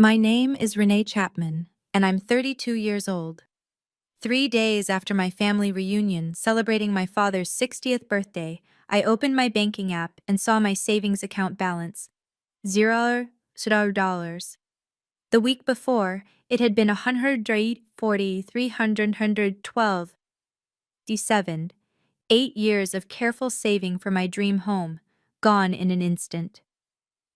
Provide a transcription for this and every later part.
My name is Renee Chapman, and I'm 32 years old. 3 days after my family reunion celebrating my father's 60th birthday, I opened my banking app and saw my savings account balance $0. The week before, it had been 140, 312, 7. 8 years of careful saving for my dream home, gone in an instant.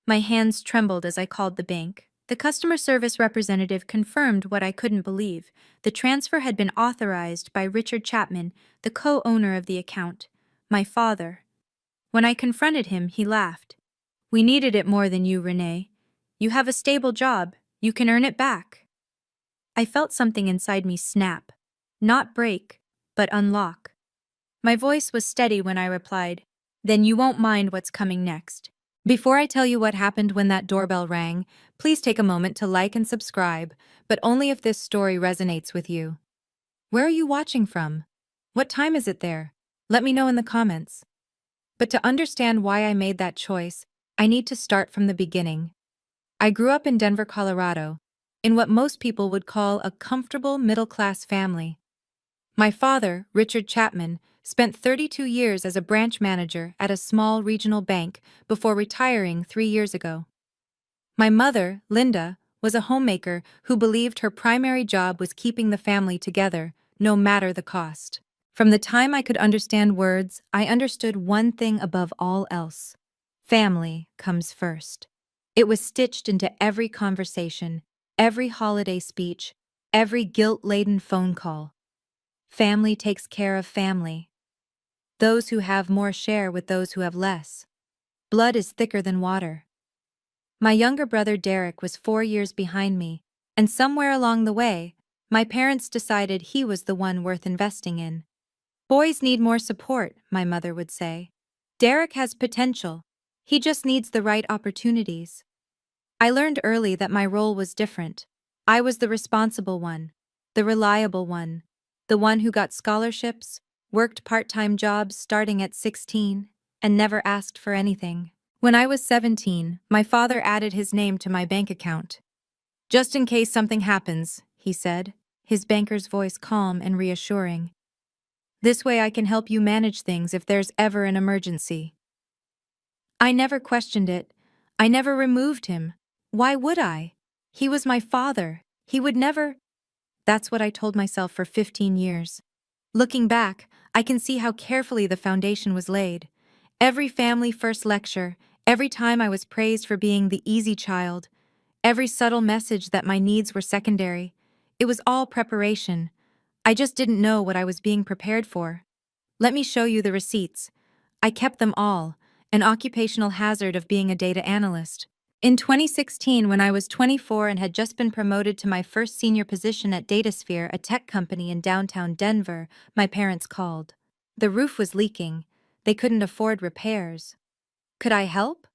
My hands trembled as I called the bank. The customer service representative confirmed what I couldn't believe. The transfer had been authorized by Richard Chapman, the co-owner of the account, my father. When I confronted him, he laughed. "We needed it more than you, Renee. You have a stable job. You can earn it back." I felt something inside me snap. Not break, but unlock. My voice was steady when I replied, "Then you won't mind what's coming next." Before I tell you what happened when that doorbell rang, please take a moment to like and subscribe, but only if this story resonates with you. Where are you watching from? What time is it there? Let me know in the comments. But to understand why I made that choice, I need to start from the beginning. I grew up in Denver, Colorado, in what most people would call a comfortable middle-class family. My father, Richard Chapman, spent 32 years as a branch manager at a small regional bank before retiring 3 years ago. My mother, Linda, was a homemaker who believed her primary job was keeping the family together, no matter the cost. From the time I could understand words, I understood one thing above all else. Family comes first. It was stitched into every conversation, every holiday speech, every guilt-laden phone call. Family takes care of family. Those who have more share with those who have less. Blood is thicker than water. My younger brother Derek was 4 years behind me, and somewhere along the way, my parents decided he was the one worth investing in. "Boys need more support," my mother would say. "Derek has potential. He just needs the right opportunities." I learned early that my role was different. I was the responsible one, the reliable one, the one who got scholarships, worked part-time jobs starting at 16, and never asked for anything. When I was 17, my father added his name to my bank account. "Just in case something happens," he said, his banker's voice calm and reassuring. "This way I can help you manage things if there's ever an emergency." I never questioned it. I never removed him. Why would I? He was my father. He would never. That's what I told myself for 15 years. Looking back, I can see how carefully the foundation was laid. Every family first lecture, every time I was praised for being the easy child, every subtle message that my needs were secondary, it was all preparation. I just didn't know what I was being prepared for. Let me show you the receipts. I kept them all, an occupational hazard of being a data analyst. In 2016, when I was 24 and had just been promoted to my first senior position at DataSphere, a tech company in downtown Denver, my parents called. The roof was leaking. They couldn't afford repairs. Could I help?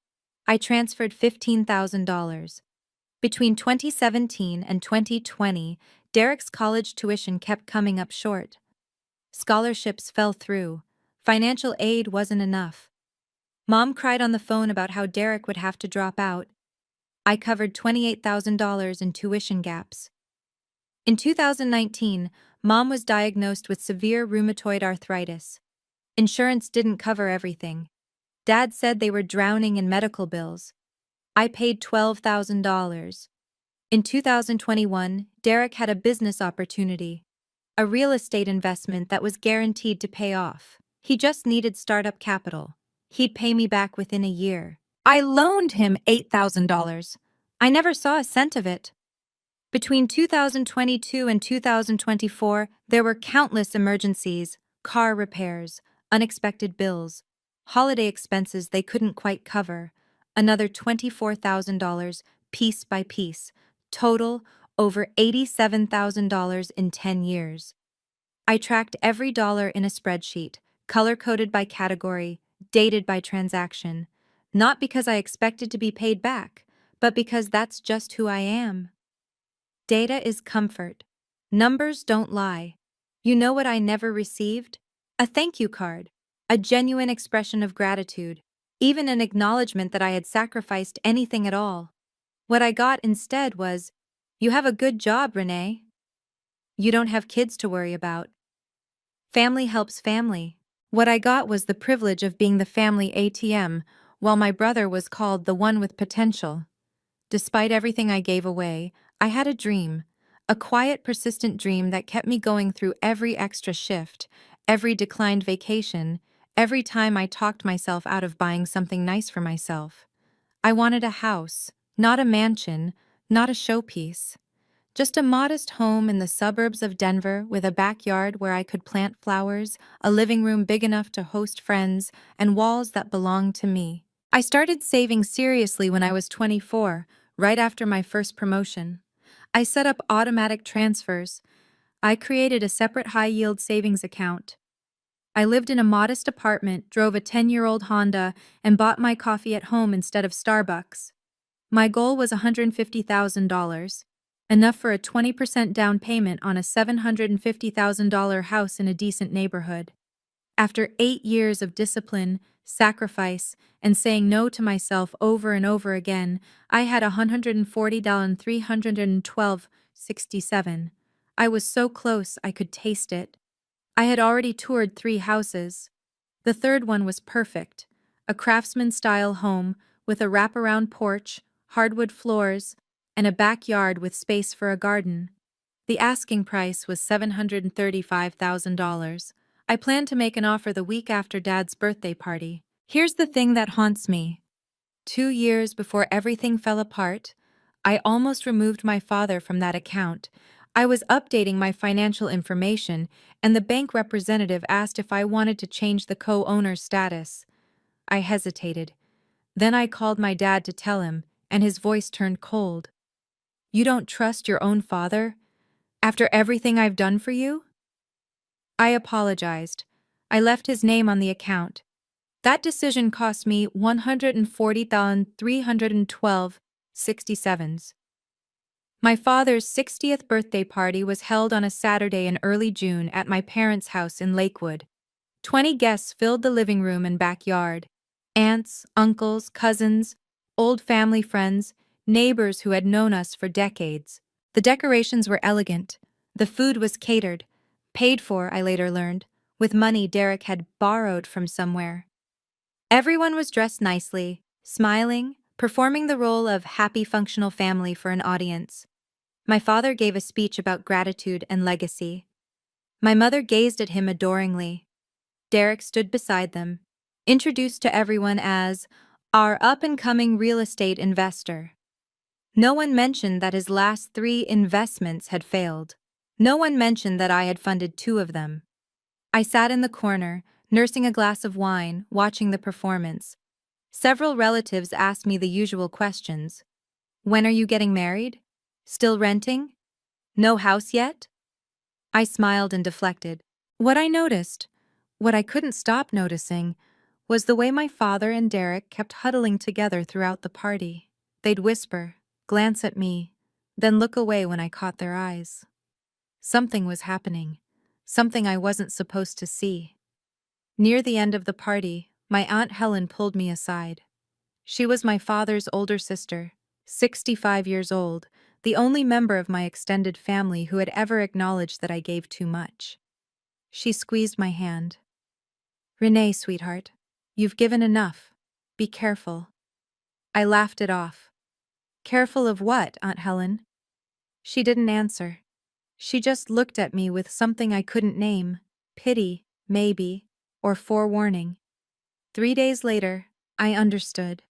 I transferred $15,000. Between 2017 and 2020, Derek's college tuition kept coming up short. Scholarships fell through. Financial aid wasn't enough. Mom cried on the phone about how Derek would have to drop out. I covered $28,000 in tuition gaps. In 2019, Mom was diagnosed with severe rheumatoid arthritis. Insurance didn't cover everything. Dad said they were drowning in medical bills. I paid $12,000. In 2021, Derek had a business opportunity, a real estate investment that was guaranteed to pay off. He just needed startup capital. He'd pay me back within a year. I loaned him $8,000. I never saw a cent of it. Between 2022 and 2024, there were countless emergencies, car repairs, unexpected bills, holiday expenses they couldn't quite cover, another $24,000 piece by piece, total over $87,000 in 10 years. I tracked every dollar in a spreadsheet, color-coded by category, dated by transaction, not because I expected to be paid back, but because that's just who I am. Data is comfort. Numbers don't lie. You know what I never received? A thank you card, a genuine expression of gratitude, even an acknowledgement that I had sacrificed anything at all. What I got instead was, "You have a good job, Renee. You don't have kids to worry about. Family helps family." What I got was the privilege of being the family ATM, while my brother was called the one with potential. Despite everything I gave away, I had a dream. A quiet, persistent dream that kept me going through every extra shift, every declined vacation, every time I talked myself out of buying something nice for myself. I wanted a house, not a mansion, not a showpiece. Just a modest home in the suburbs of Denver with a backyard where I could plant flowers, a living room big enough to host friends, and walls that belonged to me. I started saving seriously when I was 24, right after my first promotion. I set up automatic transfers. I created a separate high-yield savings account. I lived in a modest apartment, drove a 10-year-old Honda, and bought my coffee at home instead of Starbucks. My goal was $150,000, enough for a 20% down payment on a $750,000 house in a decent neighborhood. After 8 years of discipline, sacrifice, and saying no to myself over and over again, I had $140,312.67. I was so close I could taste it. I had already toured 3 houses. The third one was perfect, a craftsman-style home with a wraparound porch, hardwood floors, and a backyard with space for a garden. The asking price was $735,000. I planned to make an offer the week after Dad's birthday party. Here's the thing that haunts me. 2 years before everything fell apart, I almost removed my father from that account. I was updating my financial information, and the bank representative asked if I wanted to change the co-owner's status. I hesitated. Then I called my dad to tell him, and his voice turned cold. "You don't trust your own father? After everything I've done for you?" I apologized. I left his name on the account. That decision cost me $140,312.67. My father's 60th birthday party was held on a Saturday in early June at my parents' house in Lakewood. 20 guests filled the living room and backyard. Aunts, uncles, cousins, old family friends, neighbors who had known us for decades. The decorations were elegant. The food was catered, paid for, I later learned, with money Derek had borrowed from somewhere. Everyone was dressed nicely, smiling, performing the role of happy functional family for an audience. My father gave a speech about gratitude and legacy. My mother gazed at him adoringly. Derek stood beside them, introduced to everyone as our up-and-coming real estate investor. No one mentioned that his last 3 investments had failed. No one mentioned that I had funded 2 of them. I sat in the corner, nursing a glass of wine, watching the performance. Several relatives asked me the usual questions. "When are you getting married? Still renting? No house yet?" I smiled and deflected. What I noticed, what I couldn't stop noticing, was the way my father and Derek kept huddling together throughout the party. They'd whisper, glance at me, then look away when I caught their eyes. Something was happening, something I wasn't supposed to see. Near the end of the party, my Aunt Helen pulled me aside. She was my father's older sister, 65 years old, the only member of my extended family who had ever acknowledged that I gave too much. She squeezed my hand. "Renee, sweetheart, you've given enough. Be careful." I laughed it off. "Careful of what, Aunt Helen?" She didn't answer. She just looked at me with something I couldn't name, pity, maybe, or forewarning. 3 days later, I understood.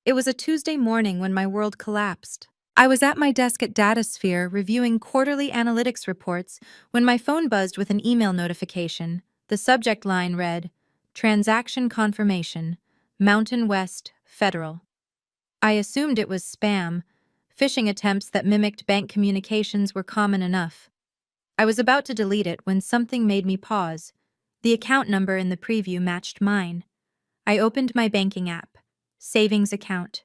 It was a Tuesday morning when my world collapsed. I was at my desk at DataSphere reviewing quarterly analytics reports when my phone buzzed with an email notification. The subject line read, "Transaction Confirmation, Mountain West, Federal." I assumed it was spam. Phishing attempts that mimicked bank communications were common enough. I was about to delete it when something made me pause. The account number in the preview matched mine. I opened my banking app. Savings account.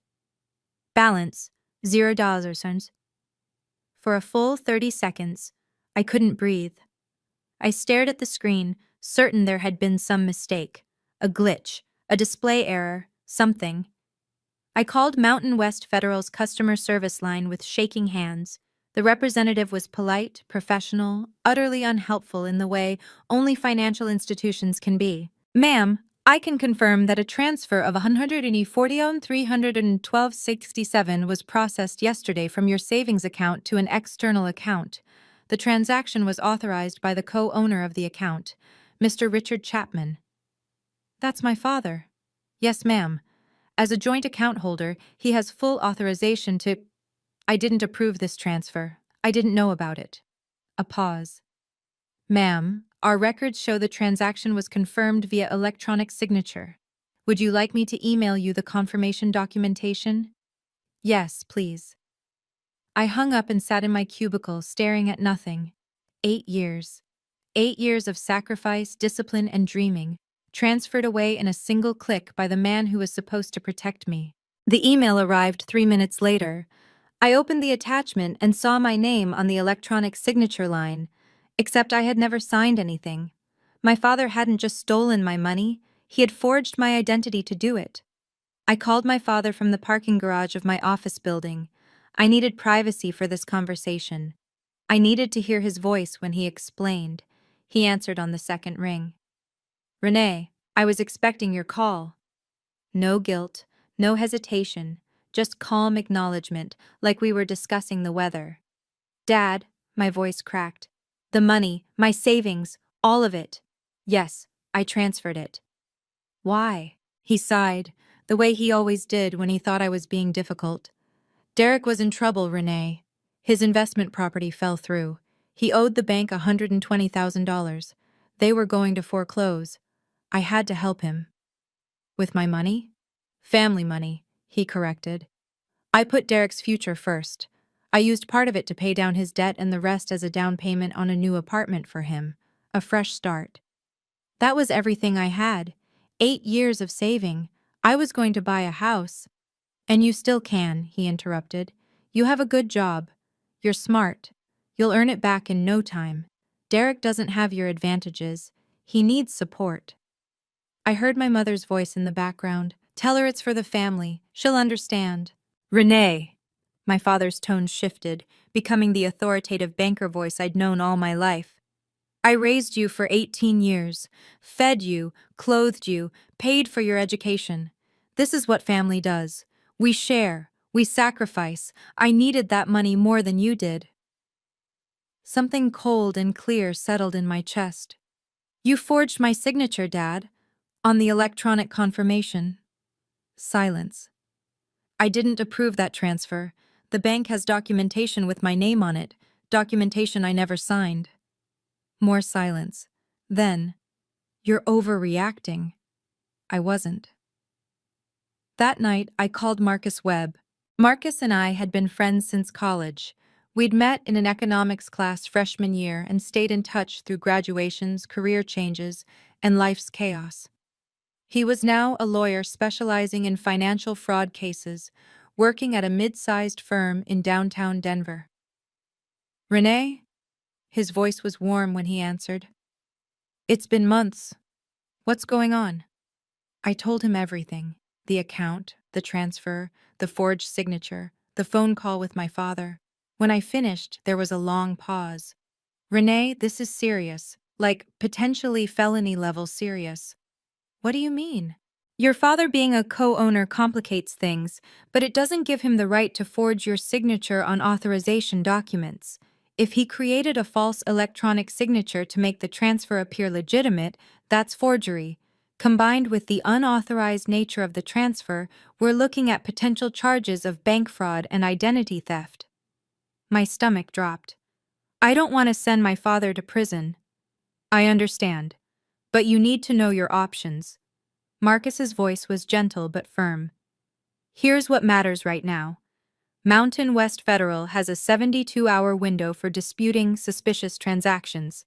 Balance, $0. For a full 30 seconds, I couldn't breathe. I stared at the screen, certain there had been some mistake, a glitch, a display error, something. I called Mountain West Federal's customer service line with shaking hands. The representative was polite, professional, utterly unhelpful in the way only financial institutions can be. Ma'am, I can confirm that a transfer of 140,312.67 was processed yesterday from your savings account to an external account. The transaction was authorized by the co-owner of the account, Mr. Richard Chapman. That's my father. Yes, ma'am. As a joint account holder, he has full authorization to— I didn't approve this transfer. I didn't know about it. A pause. Ma'am, our records show the transaction was confirmed via electronic signature. Would you like me to email you the confirmation documentation? Yes, please. I hung up and sat in my cubicle, staring at nothing. 8 years. 8 years of sacrifice, discipline, and dreaming, transferred away in a single click by the man who was supposed to protect me. The email arrived 3 minutes later. I opened the attachment and saw my name on the electronic signature line, except I had never signed anything. My father hadn't just stolen my money, he had forged my identity to do it. I called my father from the parking garage of my office building. I needed privacy for this conversation. I needed to hear his voice when he explained. He answered on the second ring. Renee, I was expecting your call. No guilt, no hesitation, just calm acknowledgement, like we were discussing the weather. Dad, my voice cracked. The money, my savings, all of it. Yes, I transferred it. Why? He sighed, the way he always did when he thought I was being difficult. Derek was in trouble, Renee. His investment property fell through. He owed the bank $120,000. They were going to foreclose. I had to help him. With my money? Family money, he corrected. I put Derek's future first. I used part of it to pay down his debt and the rest as a down payment on a new apartment for him. A fresh start. That was everything I had. 8 years of saving. I was going to buy a house. And you still can, he interrupted. You have a good job. You're smart. You'll earn it back in no time. Derek doesn't have your advantages. He needs support. I heard my mother's voice in the background. Tell her it's for the family. She'll understand. Renee. My father's tone shifted, becoming the authoritative banker voice I'd known all my life. I raised you for 18 years, fed you, clothed you, paid for your education. This is what family does. We share, we sacrifice. I needed that money more than you did. Something cold and clear settled in my chest. You forged my signature, Dad, on the electronic confirmation. Silence. I didn't approve that transfer. The bank has documentation with my name on it, documentation I never signed. More silence. Then, you're overreacting. I wasn't. That night, I called Marcus Webb. Marcus and I had been friends since college. We'd met in an economics class freshman year and stayed in touch through graduations, career changes, and life's chaos. He was now a lawyer specializing in financial fraud cases, working at a mid-sized firm in downtown Denver. Renee? His voice was warm when he answered. It's been months. What's going on? I told him everything. The account, the transfer, the forged signature, the phone call with my father. When I finished, there was a long pause. Renee, this is serious, like potentially felony-level serious. What do you mean? Your father being a co-owner complicates things, but it doesn't give him the right to forge your signature on authorization documents. If he created a false electronic signature to make the transfer appear legitimate, that's forgery. Combined with the unauthorized nature of the transfer, we're looking at potential charges of bank fraud and identity theft. My stomach dropped. I don't want to send my father to prison. I understand. But you need to know your options. Marcus's voice was gentle but firm. Here's what matters right now. Mountain West Federal has a 72-hour window for disputing suspicious transactions.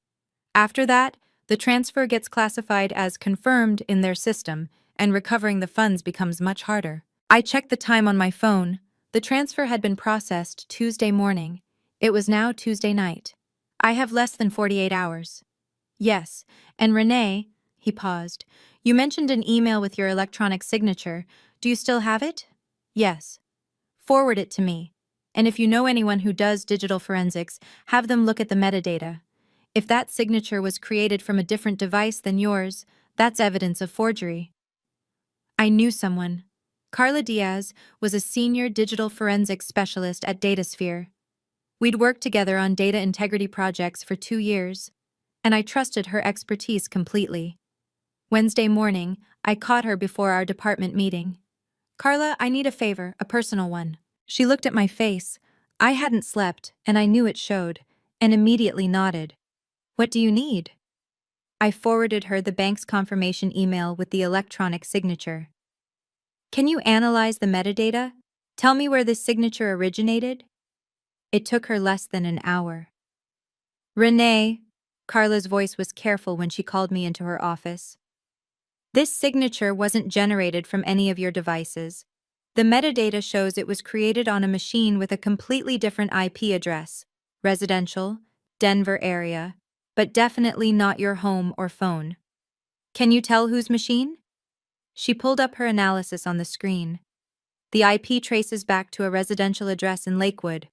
After that, the transfer gets classified as confirmed in their system, and recovering the funds becomes much harder. I checked the time on my phone. The transfer had been processed Tuesday morning. It was now Tuesday night. I have less than 48 hours. Yes, and Renee, he paused, you mentioned an email with your electronic signature. Do you still have it? Yes. Forward it to me. And if you know anyone who does digital forensics, have them look at the metadata. If that signature was created from a different device than yours, that's evidence of forgery. I knew someone. Carla Diaz was a senior digital forensics specialist at Datasphere. We'd worked together on data integrity projects for 2 years, and I trusted her expertise completely. Wednesday morning, I caught her before our department meeting. Carla, I need a favor, a personal one. She looked at my face. I hadn't slept, and I knew it showed, and immediately nodded. What do you need? I forwarded her the bank's confirmation email with the electronic signature. Can you analyze the metadata? Tell me where this signature originated? It took her less than an hour. Renee, Carla's voice was careful when she called me into her office. This signature wasn't generated from any of your devices. The metadata shows it was created on a machine with a completely different IP address, residential, Denver area, but definitely not your home or phone. Can you tell whose machine? She pulled up her analysis on the screen. The IP traces back to a residential address in Lakewood.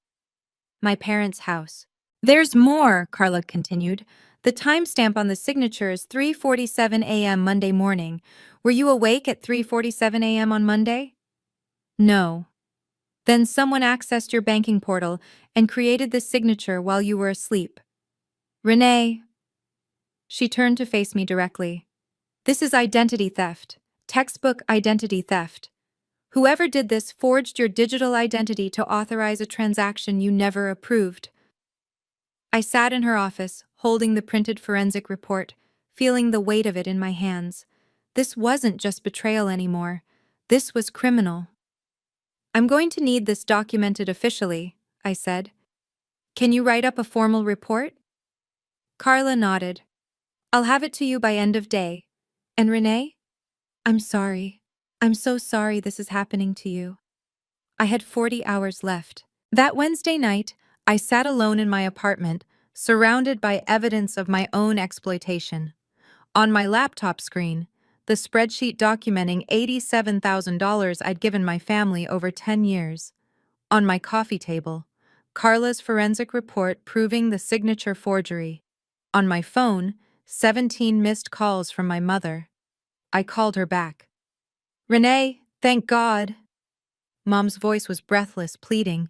My parents' house. There's more, Carla continued. The timestamp on the signature is 3:47 a.m. Monday morning. Were you awake at 3:47 a.m. on Monday? No. Then someone accessed your banking portal and created this signature while you were asleep. Renee. She turned to face me directly. This is identity theft. Textbook identity theft. Whoever did this forged your digital identity to authorize a transaction you never approved. I sat in her office, holding the printed forensic report, feeling the weight of it in my hands. This wasn't just betrayal anymore. This was criminal. I'm going to need this documented officially, I said. Can you write up a formal report? Carla nodded. I'll have it to you by end of day. And Renee? I'm sorry. I'm so sorry this is happening to you. I had 40 hours left. That Wednesday night, I sat alone in my apartment, surrounded by evidence of my own exploitation. On my laptop screen, the spreadsheet documenting $87,000 I'd given my family over 10 years. On my coffee table, Carla's forensic report proving the signature forgery. On my phone, 17 missed calls from my mother. I called her back. Renee, thank God. Mom's voice was breathless, pleading.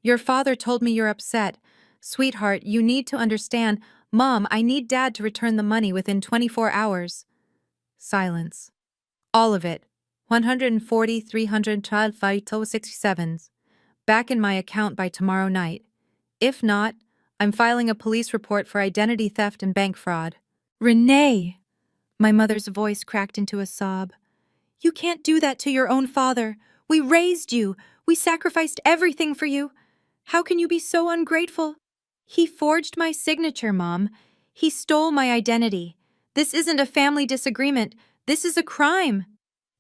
Your father told me you're upset. Sweetheart, you need to understand. Mom, I need Dad to return the money within 24 hours. Silence. All of it. 140, 312, 567s. Back in my account by tomorrow night. If not, I'm filing a police report for identity theft and bank fraud. Renee! My mother's voice cracked into a sob. You can't do that to your own father. We raised you. We sacrificed everything for you. How can you be so ungrateful? He forged my signature, Mom. He stole my identity. This isn't a family disagreement. This is a crime.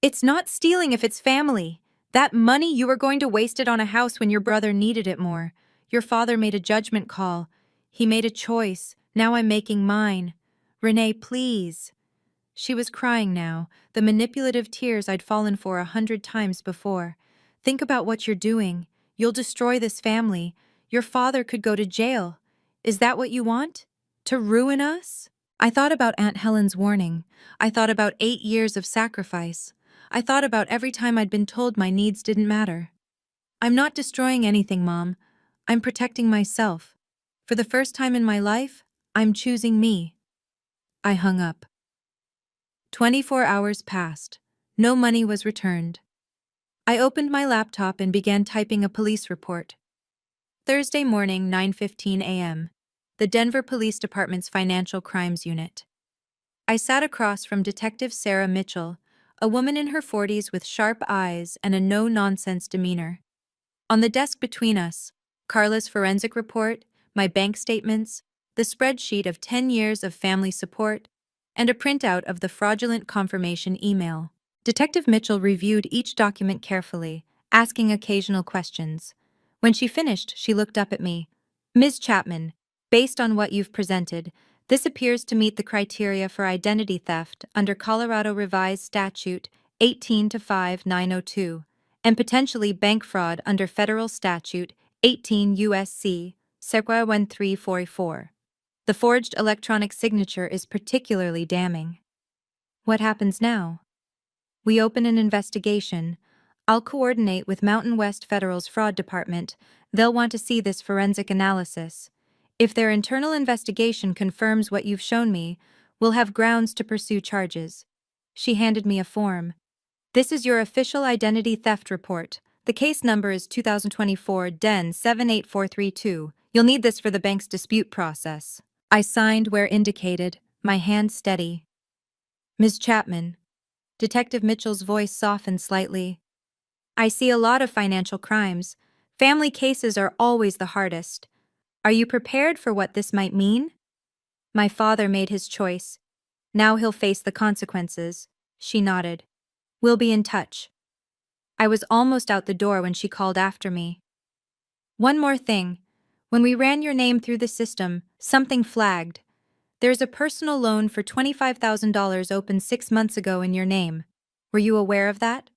It's not stealing if it's family. That money, you were going to waste it on a house when your brother needed it more. Your father made a judgment call. He made a choice. Now I'm making mine. Renee, please. She was crying now, the manipulative tears I'd fallen for 100 times before. Think about what you're doing. You'll destroy this family. Your father could go to jail. Is that what you want? To ruin us? I thought about Aunt Helen's warning. I thought about 8 years of sacrifice. I thought about every time I'd been told my needs didn't matter. I'm not destroying anything, Mom. I'm protecting myself. For the first time in my life, I'm choosing me. I hung up. 24 hours passed. No money was returned. I opened my laptop and began typing a police report. Thursday morning, 9:15 a.m. The Denver Police Department's Financial Crimes Unit. I sat across from Detective Sarah Mitchell, a woman in her 40s with sharp eyes and a no-nonsense demeanor. On the desk between us, Carla's forensic report, my bank statements, the spreadsheet of 10 years of family support, and a printout of the fraudulent confirmation email. Detective Mitchell reviewed each document carefully, asking occasional questions. When she finished, she looked up at me. Ms. Chapman, based on what you've presented, this appears to meet the criteria for identity theft under Colorado Revised Statute 18-5902, and potentially bank fraud under Federal Statute 18 U.S.C. Sequa 1344. The forged electronic signature is particularly damning. What happens now? We open an investigation. I'll coordinate with Mountain West Federal's fraud department. They'll want to see this forensic analysis. If their internal investigation confirms what you've shown me, we'll have grounds to pursue charges. She handed me a form. This is your official identity theft report. The case number is 2024 DEN 78432. You'll need this for the bank's dispute process. I signed where indicated, my hand steady. Ms. Chapman. Detective Mitchell's voice softened slightly. I see a lot of financial crimes. Family cases are always the hardest. Are you prepared for what this might mean? My father made his choice. Now he'll face the consequences. She nodded. We'll be in touch. I was almost out the door when she called after me. One more thing. When we ran your name through the system, something flagged. There's a personal loan for $25,000 opened 6 months ago in your name. Were you aware of that?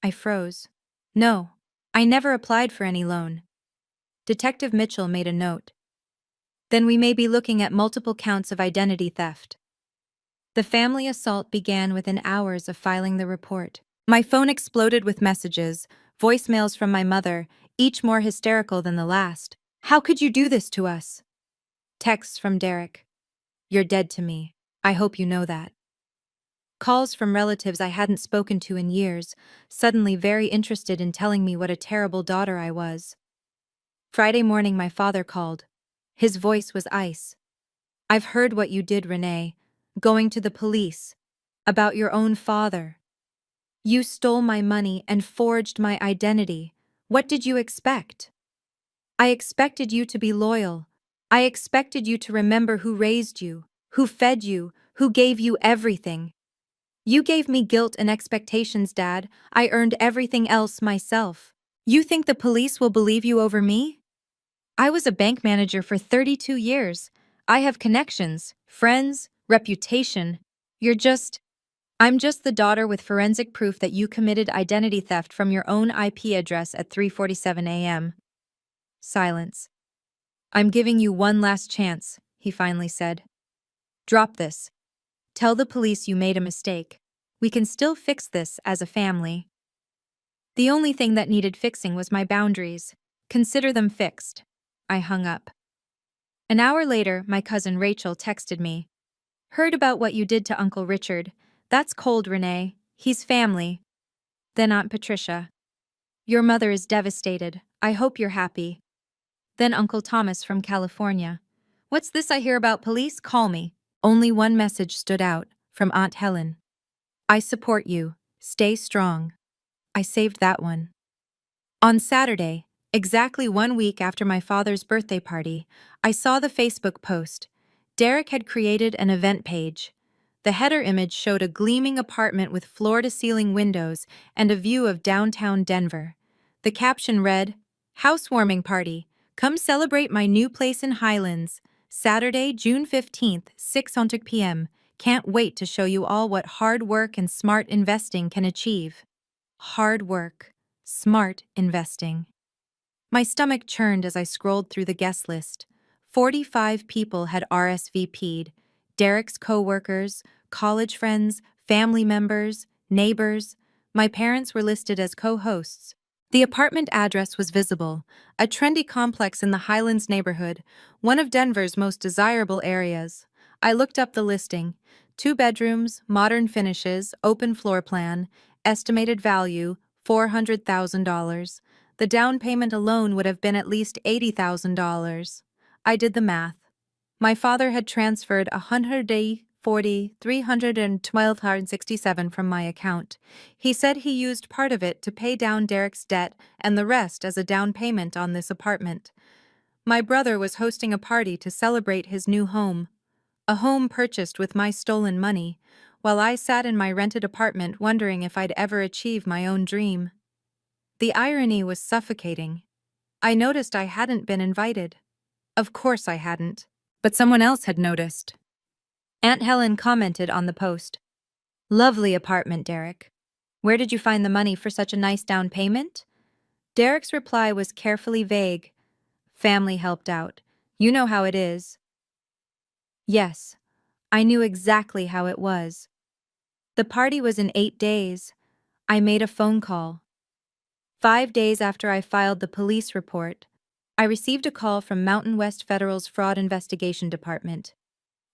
I froze. No, I never applied for any loan. Detective Mitchell made a note. Then we may be looking at multiple counts of identity theft. The family assault began within hours of filing the report. My phone exploded with messages, voicemails from my mother, each more hysterical than the last. How could you do this to us? Texts from Derek. You're dead to me. I hope you know that. Calls from relatives I hadn't spoken to in years, suddenly very interested in telling me what a terrible daughter I was. Friday morning my father called. His voice was ice. I've heard what you did, Renee. Going to the police. About your own father. You stole my money and forged my identity. What did you expect? I expected you to be loyal. I expected you to remember who raised you, who fed you, who gave you everything. You gave me guilt and expectations, Dad. I earned everything else myself. You think the police will believe you over me? I was a bank manager for 32 years. I have connections, friends, reputation. I'm just the daughter with forensic proof that you committed identity theft from your own IP address at 3:47 a.m. Silence. I'm giving you one last chance, he finally said. Drop this. Tell the police you made a mistake. We can still fix this as a family. The only thing that needed fixing was my boundaries. Consider them fixed. I hung up. An hour later, my cousin Rachel texted me. Heard about what you did to Uncle Richard. That's cold, Renee. He's family. Then Aunt Patricia. Your mother is devastated. I hope you're happy. Then Uncle Thomas from California. What's this I hear about police? Call me. Only one message stood out, from Aunt Helen. I support you. Stay strong. I saved that one. On Saturday, exactly 1 week after my father's birthday party, I saw the Facebook post. Derek had created an event page. The header image showed a gleaming apartment with floor-to-ceiling windows and a view of downtown Denver. The caption read, Housewarming Party. Come celebrate my new place in Highlands. Saturday, June 15th, 6 p.m. Can't wait to show you all what hard work and smart investing can achieve. Hard work. Smart investing. My stomach churned as I scrolled through the guest list. 45 people had RSVP'd. Derek's co-workers, college friends, family members, neighbors. My parents were listed as co-hosts. The apartment address was visible, a trendy complex in the Highlands neighborhood, one of Denver's most desirable areas. I looked up the listing. 2 bedrooms, modern finishes, open floor plan, estimated value, $400,000. The down payment alone would have been at least $80,000. I did the math. My father had transferred $140,312.67 from my account. He said he used part of it to pay down Derek's debt and the rest as a down payment on this apartment. My brother was hosting a party to celebrate his new home. A home purchased with my stolen money, while I sat in my rented apartment wondering if I'd ever achieve my own dream. The irony was suffocating. I noticed I hadn't been invited. Of course I hadn't. But someone else had noticed. Aunt Helen commented on the post. Lovely apartment, Derek. Where did you find the money for such a nice down payment? Derek's reply was carefully vague. Family helped out. You know how it is. Yes, I knew exactly how it was. The party was in 8 days. I made a phone call. 5 days after I filed the police report, I received a call from Mountain West Federal's Fraud Investigation Department.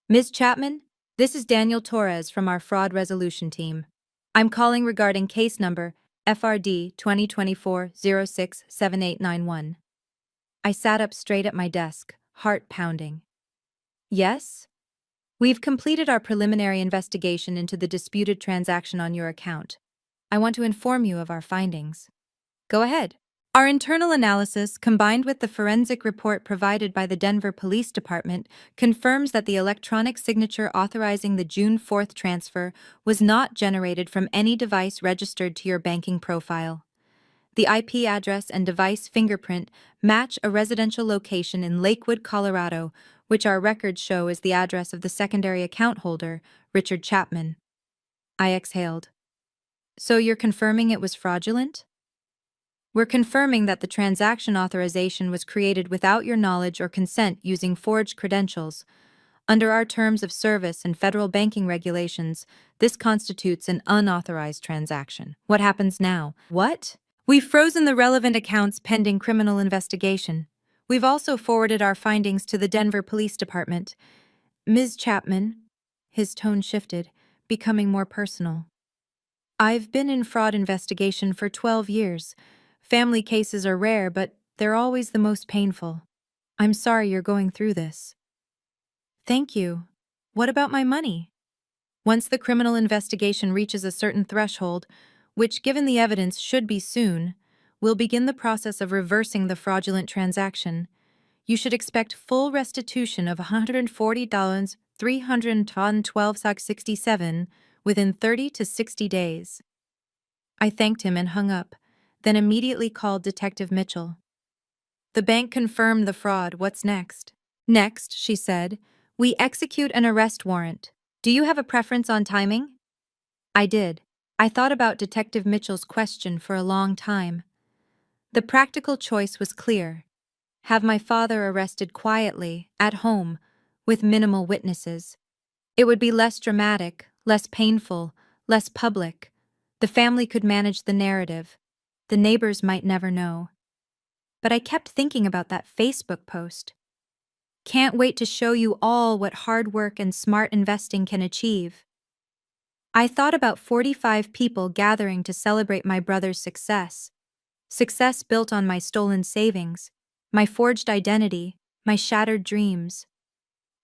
Ms. Chapman, this is Daniel Torres from our fraud resolution team. I'm calling regarding case number FRD 2024-067891. I sat up straight at my desk, heart pounding. Yes? We've completed our preliminary investigation into the disputed transaction on your account. I want to inform you of our findings. Go ahead. Our internal analysis, combined with the forensic report provided by the Denver Police Department, confirms that the electronic signature authorizing the June 4th transfer was not generated from any device registered to your banking profile. The IP address and device fingerprint match a residential location in Lakewood, Colorado, which our records show is the address of the secondary account holder, Richard Chapman. I exhaled. So you're confirming it was fraudulent? We're confirming that the transaction authorization was created without your knowledge or consent using forged credentials. Under our terms of service and federal banking regulations, this constitutes an unauthorized transaction. What happens now? What? We've frozen the relevant accounts pending criminal investigation. We've also forwarded our findings to the Denver Police Department. Ms. Chapman, his tone shifted, becoming more personal. I've been in fraud investigation for 12 years. Family cases are rare, but they're always the most painful. I'm sorry you're going through this. Thank you. What about my money? Once the criminal investigation reaches a certain threshold, which given the evidence should be soon, we'll begin the process of reversing the fraudulent transaction. You should expect full restitution of $140, 312.67 within 30 to 60 days. I thanked him and hung up, then immediately called Detective Mitchell. The bank confirmed the fraud. What's next? Next, she said, we execute an arrest warrant. Do you have a preference on timing? I did. I thought about Detective Mitchell's question for a long time. The practical choice was clear. Have my father arrested quietly, at home, with minimal witnesses. It would be less dramatic, less painful, less public. The family could manage the narrative. The neighbors might never know. But I kept thinking about that Facebook post. Can't wait to show you all what hard work and smart investing can achieve. I thought about 45 people gathering to celebrate my brother's success. Success built on my stolen savings, my forged identity, my shattered dreams.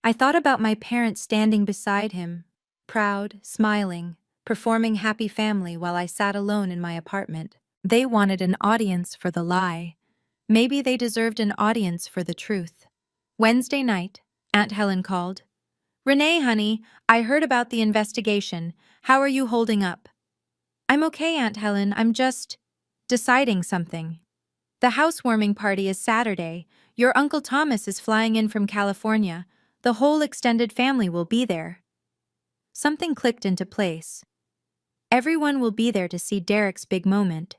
I thought about my parents standing beside him, proud, smiling, performing happy family while I sat alone in my apartment. They wanted an audience for the lie. Maybe they deserved an audience for the truth. Wednesday night, Aunt Helen called. Renee, honey, I heard about the investigation. How are you holding up? I'm okay, Aunt Helen. I'm just deciding something. The housewarming party is Saturday. Your Uncle Thomas is flying in from California. The whole extended family will be there. Something clicked into place. Everyone will be there to see Derek's big moment.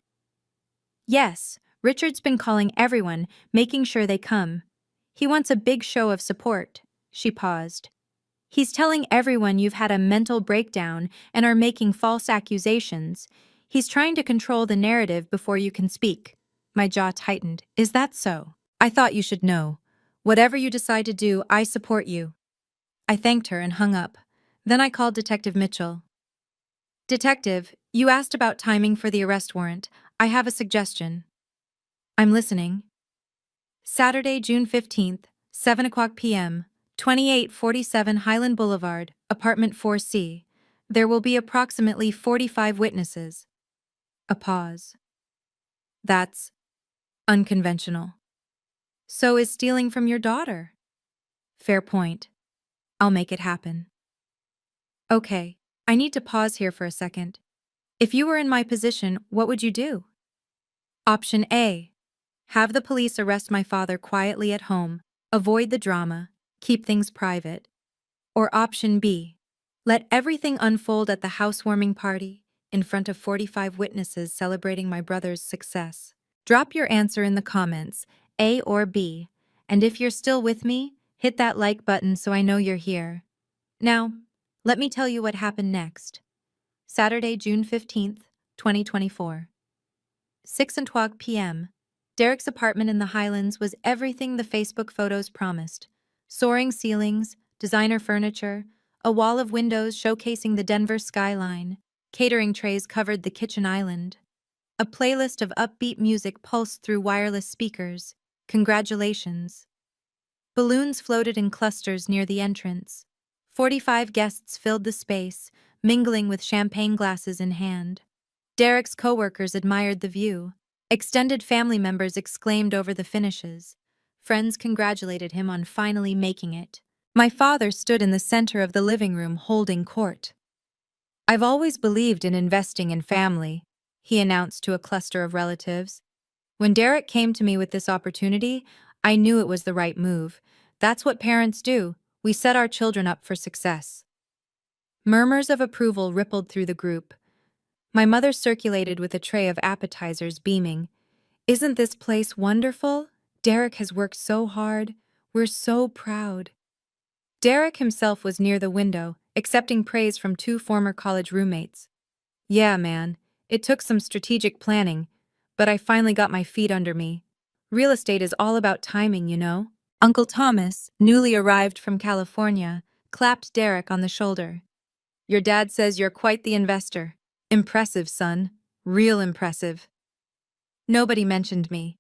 Yes, Richard's been calling everyone, making sure they come. He wants a big show of support. She paused. He's telling everyone you've had a mental breakdown and are making false accusations. He's trying to control the narrative before you can speak. My jaw tightened. Is that so? I thought you should know. Whatever you decide to do, I support you. I thanked her and hung up. Then I called Detective Mitchell. Detective, you asked about timing for the arrest warrant. I have a suggestion. I'm listening. Saturday, June 15th, 7 o'clock p.m., 2847 Highland Boulevard, Apartment 4C. There will be approximately 45 witnesses. A pause. That's unconventional. So is stealing from your daughter. Fair point. I'll make it happen. Okay, I need to pause here for a second. If you were in my position, what would you do? Option A. Have the police arrest my father quietly at home, avoid the drama, keep things private. Or option B. Let everything unfold at the housewarming party, in front of 45 witnesses celebrating my brother's success. Drop your answer in the comments, A or B, and if you're still with me, hit that like button so I know you're here. Now, let me tell you what happened next. Saturday, June 15th, 2024. 6:12 p.m. Derek's apartment in the Highlands was everything the Facebook photos promised. Soaring ceilings, designer furniture, a wall of windows showcasing the Denver skyline, catering trays covered the kitchen island. A playlist of upbeat music pulsed through wireless speakers. Congratulations. Balloons floated in clusters near the entrance. 45 guests filled the space, mingling with champagne glasses in hand. Derek's coworkers admired the view. Extended family members exclaimed over the finishes. Friends congratulated him on finally making it. My father stood in the center of the living room holding court. "I've always believed in investing in family," he announced to a cluster of relatives. "When Derek came to me with this opportunity, I knew it was the right move. That's what parents do. We set our children up for success." Murmurs of approval rippled through the group. My mother circulated with a tray of appetizers, beaming. "Isn't this place wonderful? Derek has worked so hard. We're so proud." Derek himself was near the window, accepting praise from two former college roommates. "Yeah, man, it took some strategic planning, but I finally got my feet under me. Real estate is all about timing, you know." Uncle Thomas, newly arrived from California, clapped Derek on the shoulder. "Your dad says you're quite the investor. Impressive, son. Real impressive." Nobody mentioned me.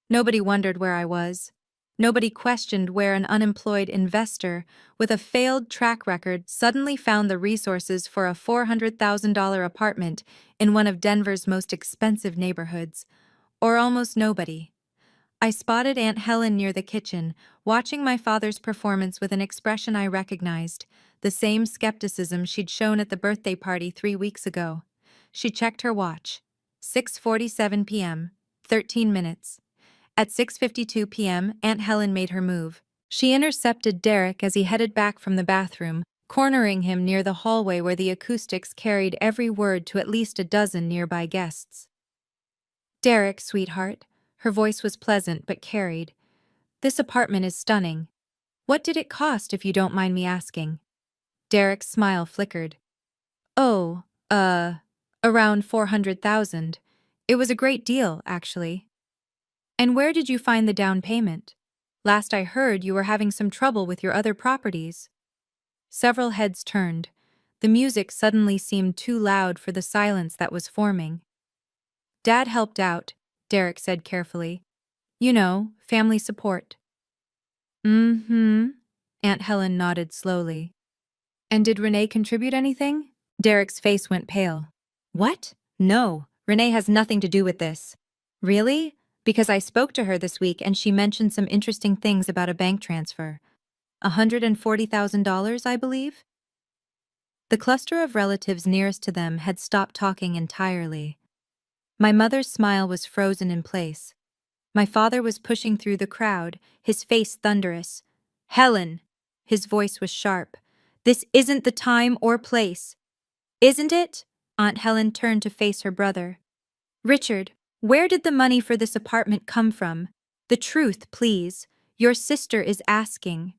Nobody wondered where I was. Nobody questioned where an unemployed investor with a failed track record suddenly found the resources for a $400,000 apartment in one of Denver's most expensive neighborhoods. Or almost nobody. I spotted Aunt Helen near the kitchen, watching my father's performance with an expression I recognized, the same skepticism she'd shown at the birthday party 3 weeks ago. She checked her watch. 6:47 p.m., 13 minutes. At 6:52 p.m., Aunt Helen made her move. She intercepted Derek as he headed back from the bathroom, cornering him near the hallway where the acoustics carried every word to at least a dozen nearby guests. "Derek, sweetheart." Her voice was pleasant but carried. "This apartment is stunning. What did it cost, if you don't mind me asking?" Derek's smile flickered. "Oh, around 400,000. It was a great deal, actually." "And where did you find the down payment? Last I heard, you were having some trouble with your other properties." Several heads turned. The music suddenly seemed too loud for the silence that was forming. "Dad helped out," Derek said carefully. "You know, family support." "Mm-hmm," Aunt Helen nodded slowly. "And did Renee contribute anything?" Derek's face went pale. "What? No, Renee has nothing to do with this." "Really? Because I spoke to her this week and she mentioned some interesting things about a bank transfer. $140,000, I believe?" The cluster of relatives nearest to them had stopped talking entirely. My mother's smile was frozen in place. My father was pushing through the crowd, his face thunderous. "Helen!" His voice was sharp. "This isn't the time or place." "Isn't it?" Aunt Helen turned to face her brother. "Richard, where did the money for this apartment come from? The truth, please. Your sister is asking."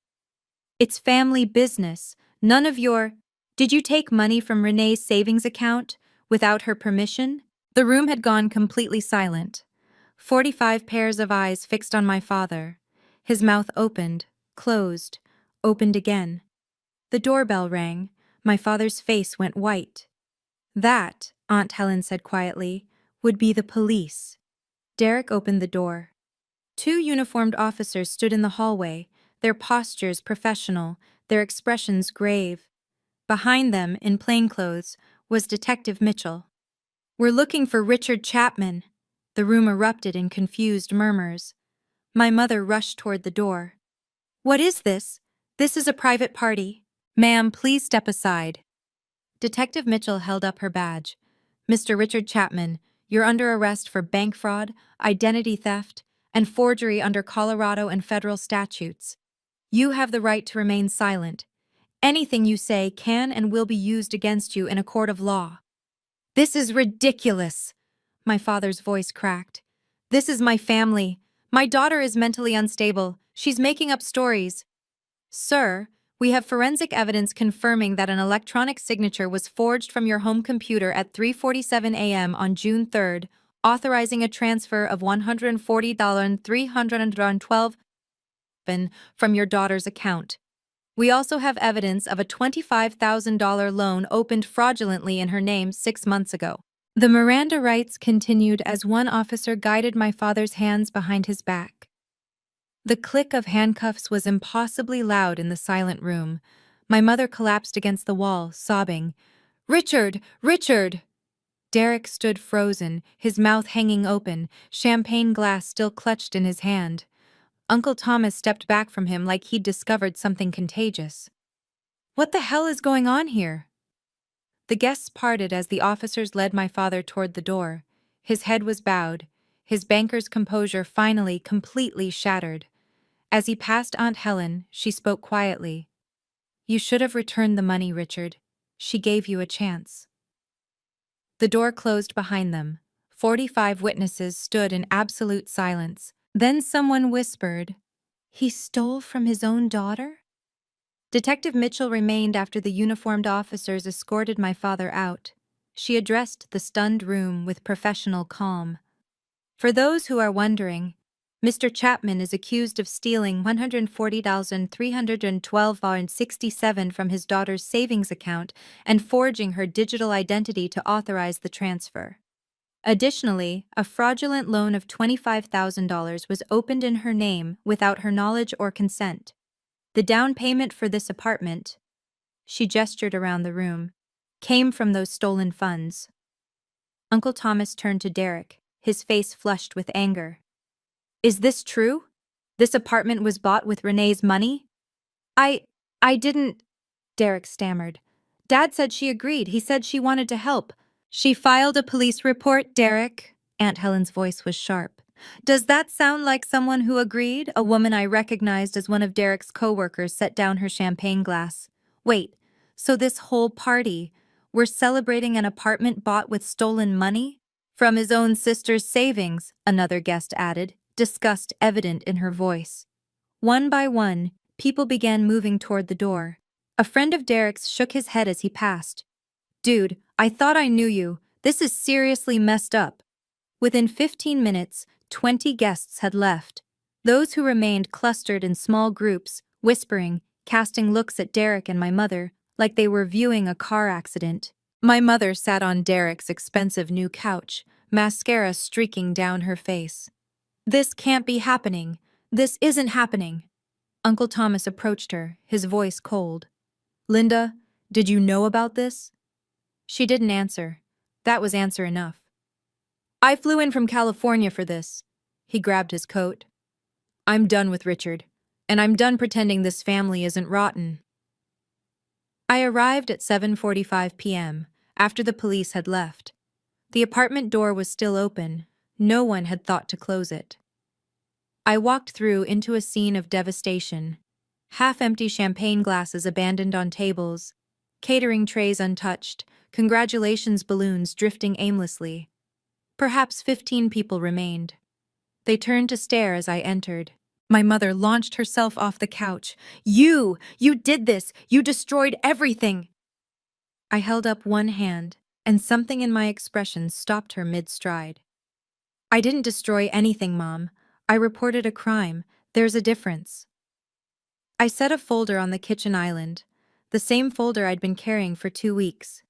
"It's family business. None of your—" "Did you take money from Renee's savings account without her permission?" The room had gone completely silent. 45 pairs of eyes fixed on my father. His mouth opened, closed, opened again. The doorbell rang. My father's face went white. "That," Aunt Helen said quietly, "would be the police." Derek opened the door. Two uniformed officers stood in the hallway, their postures professional, their expressions grave. Behind them, in plainclothes, was Detective Mitchell. "We're looking for Richard Chapman." The room erupted in confused murmurs. My mother rushed toward the door. "What is this? This is a private party." "Ma'am, please step aside." Detective Mitchell held up her badge. "Mr. Richard Chapman, you're under arrest for bank fraud, identity theft, and forgery under Colorado and federal statutes. You have the right to remain silent. Anything you say can and will be used against you in a court of law." This is ridiculous. My father's voice cracked. This is my family. My daughter is mentally unstable. She's making up stories. Sir, we have forensic evidence confirming that an electronic signature was forged from your home computer at 3:47 a.m. on June 3rd, authorizing a transfer of $140,312 from your daughter's account. We also have evidence of a $25,000 loan opened fraudulently in her name 6 months ago. The Miranda rights continued as one officer guided my father's hands behind his back. The click of handcuffs was impossibly loud in the silent room. My mother collapsed against the wall, sobbing, "Richard! Richard!" Derek stood frozen, his mouth hanging open, champagne glass still clutched in his hand. Uncle Thomas stepped back from him like he'd discovered something contagious. "What the hell is going on here?" The guests parted as the officers led my father toward the door. His head was bowed, his banker's composure finally completely shattered. As he passed Aunt Helen, she spoke quietly. "You should have returned the money, Richard. She gave you a chance." The door closed behind them. 45 witnesses stood in absolute silence. Then someone whispered, "He stole from his own daughter?" Detective Mitchell remained after the uniformed officers escorted my father out. She addressed the stunned room with professional calm. "For those who are wondering, Mr. Chapman is accused of stealing $140,312.67 from his daughter's savings account and forging her digital identity to authorize the transfer. Additionally, a fraudulent loan of $25,000 was opened in her name without her knowledge or consent. The down payment for this apartment," she gestured around the room, "came from those stolen funds." Uncle Thomas turned to Derek, his face flushed with anger. "Is this true? This apartment was bought with Renee's money?" I didn't," Derek stammered. "Dad said she agreed. He said she wanted to help." "She filed a police report, Derek." Aunt Helen's voice was sharp. "Does that sound like someone who agreed?" A woman I recognized as one of Derek's co-workers set down her champagne glass. "Wait, so this whole party, we're celebrating an apartment bought with stolen money?" "From his own sister's savings," another guest added, disgust evident in her voice. One by one, people began moving toward the door. A friend of Derek's shook his head as he passed. "Dude, I thought I knew you. This is seriously messed up." Within 15 minutes, 20 guests had left. Those who remained clustered in small groups, whispering, casting looks at Derek and my mother, like they were viewing a car accident. My mother sat on Derek's expensive new couch, mascara streaking down her face. "This can't be happening. This isn't happening." Uncle Thomas approached her, his voice cold. "Linda, did you know about this?" She didn't answer. That was answer enough. "I flew in from California for this." He grabbed his coat. "I'm done with Richard, and I'm done pretending this family isn't rotten." I arrived at 7:45 p.m., after the police had left. The apartment door was still open. No one had thought to close it. I walked through into a scene of devastation. Half-empty champagne glasses abandoned on tables, catering trays untouched, congratulations balloons drifting aimlessly. Perhaps 15 people remained. They turned to stare as I entered. My mother launched herself off the couch. You did this! You destroyed everything!" I held up one hand, and something in my expression stopped her mid-stride. "I didn't destroy anything, Mom. I reported a crime. There's a difference." I set a folder on the kitchen island, the same folder I'd been carrying for 2 weeks.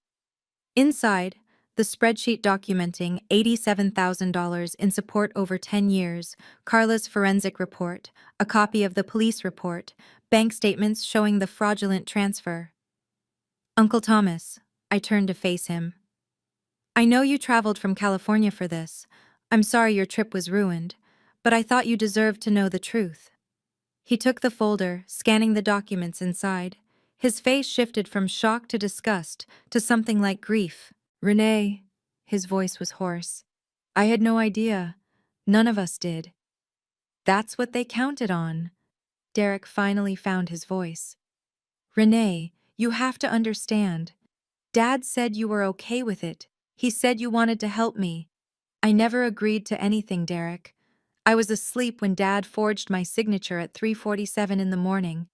Inside, the spreadsheet documenting $87,000 in support over 10 years, Carla's forensic report, a copy of the police report, bank statements showing the fraudulent transfer. "Uncle Thomas," I turned to face him. "I know you traveled from California for this. I'm sorry your trip was ruined, but I thought you deserved to know the truth." He took the folder, scanning the documents inside. His face shifted from shock to disgust to something like grief. "Renee," his voice was hoarse. "I had no idea. None of us did." "That's what they counted on." Derek finally found his voice. "Renee, you have to understand. Dad said you were okay with it. He said you wanted to help me. I never agreed to anything, Derek. I was asleep when Dad forged my signature at 3:47 in the morning.